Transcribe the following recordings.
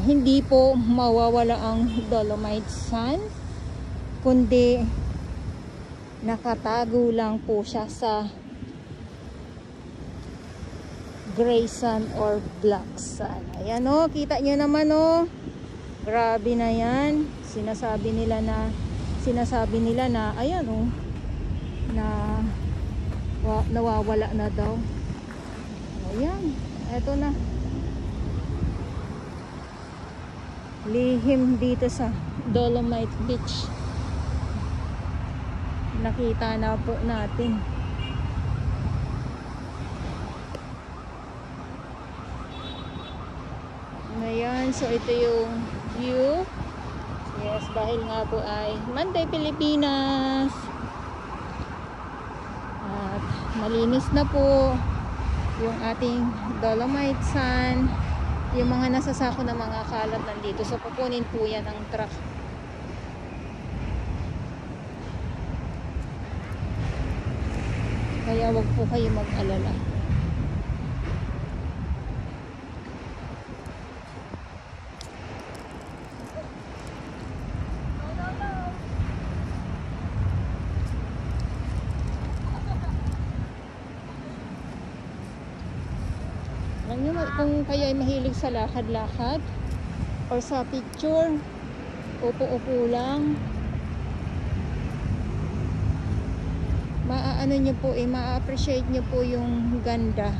hindi po mawawala ang Dolomite Sand, kundi nakatago lang po siya sa gray sand or black sand. Ayan o, kita nyo naman o. Grabe na yan. Sinasabi nila na ayan o, na nawawala na daw. Ayan, eto na. Lihim dito sa Dolomite Beach. Nakita na po natin. Ayan, so ito yung view. Yes, dahil nga po ay Monday Pilipinas. At malinis na po yung ating Dolomite Sand. Yung mga nasasako na mga kalat nandito. So pupunin po yan ng truck. Kaya wag po kayo mag-alala. Alam nyo, kung kayo ay mahilig sa lakad-lakad or sa picture, upo-upo lang, maaano nyo po ma-appreciate nyo po yung ganda.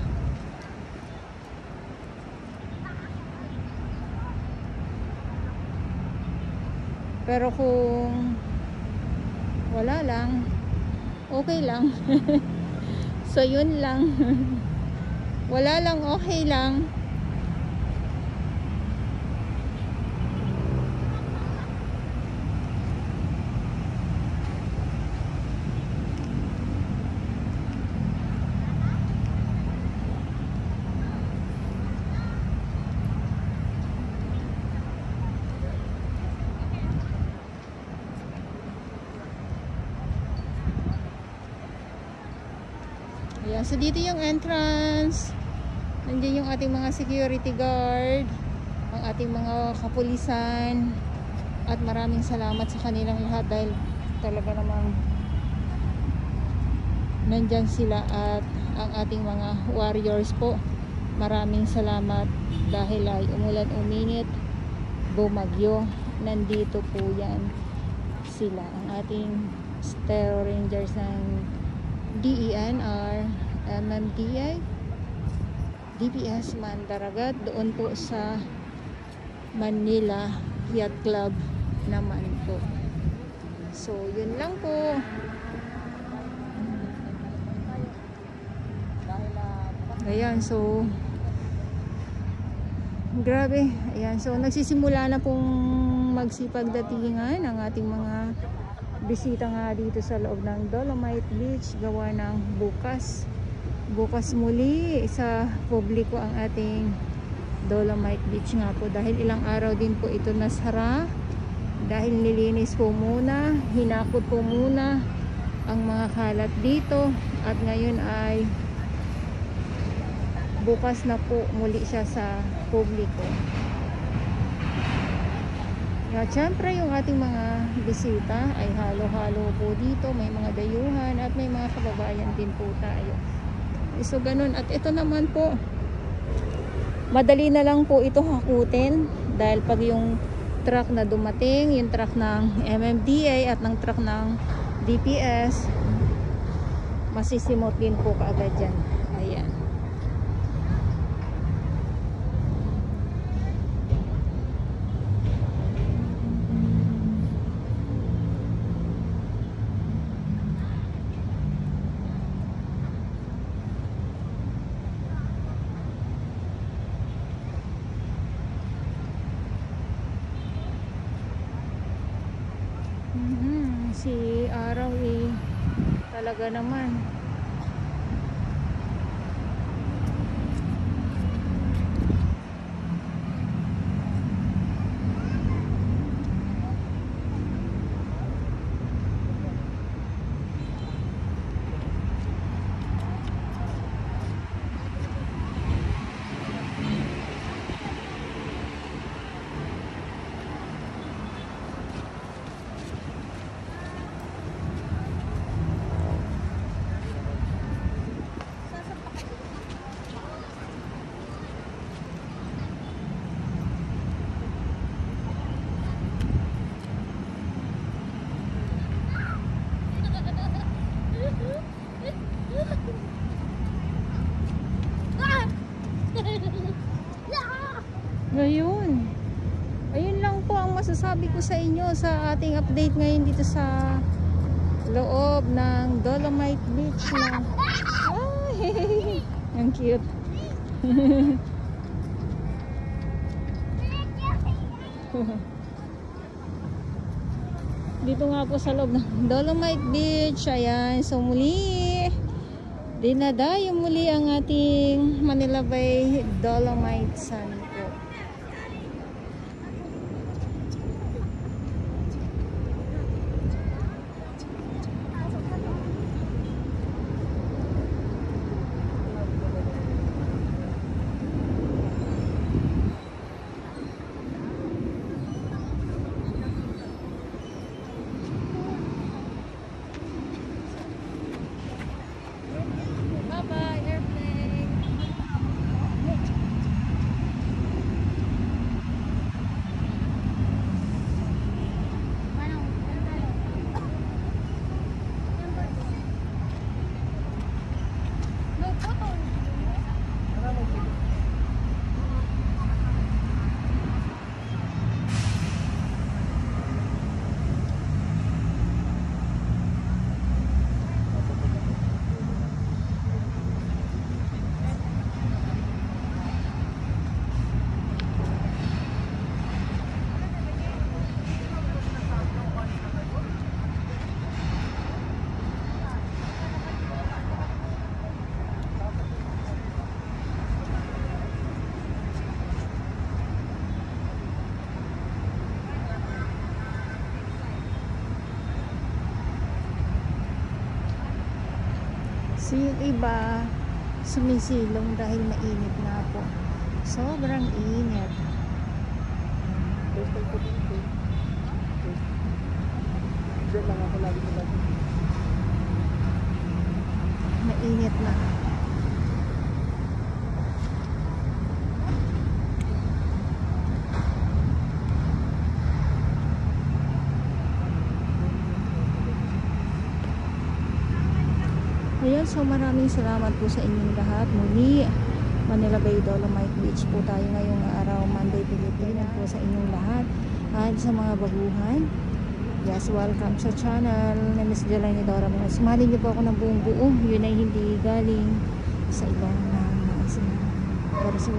Pero kung wala lang, okay lang. So yun lang. Wala lang, okay lang. Ayan, so dito yung entrance. Nandiyan yung ating mga security guard, ang ating mga kapulisan, at maraming salamat sa kanilang lahat dahil talaga namang nandyan sila, at ang ating mga warriors po, maraming salamat dahil ay umulan uminit, bumagyo, nandito po yan sila, ang ating Stero Rangers ng DENR, MMDA, DPS Mandaragat, doon po sa Manila Yacht Club naman po. So yun lang po. Ayan, so grabe. Ayan, so nagsisimula na pong magsipagdatingan ang ating mga bisita nga dito sa loob ng Dolomite Beach, gawa ng bukas muli sa publiko ang ating Dolomite Beach nga po, dahil ilang araw din po ito nasara dahil nilinis po muna, hinakot po muna ang mga kalat dito, at ngayon ay bukas na po muli siya sa publiko. At syempre yung ating mga bisita ay halo-halo po dito, may mga dayuhan at may mga kababayan din po tayo. So ganun, at ito naman po, madali na lang po ito hakutin dahil pag yung truck na dumating, yung truck ng MMDA at ng truck ng DPS, masisimot din po kaagad dyan. Ayan. Si Araw talaga naman masasabi ko sa inyo sa ating update ngayon dito sa loob ng Dolomite Beach na ay, ang cute. Dito nga po sa loob ng Dolomite Beach. Ayan, so muli dinadayo muli ang ating Manila Bay Dolomite Sun po. So yung iba sumisilong dahil mainit na po. Sobrang init. Mainit na. Ayan, so maraming salamat po sa inyong lahat. Muli, Manila Bay Dolomite Beach po tayo ngayong araw, Monday, Pilipinas po sa inyong lahat. At sa mga baguhan, yes, welcome sa channel na Miss Jelani Dora Munoz. Sumaling niyo po ako ng buong buo. Yun ay hindi galing sa ibang mga sinabi. Pero sa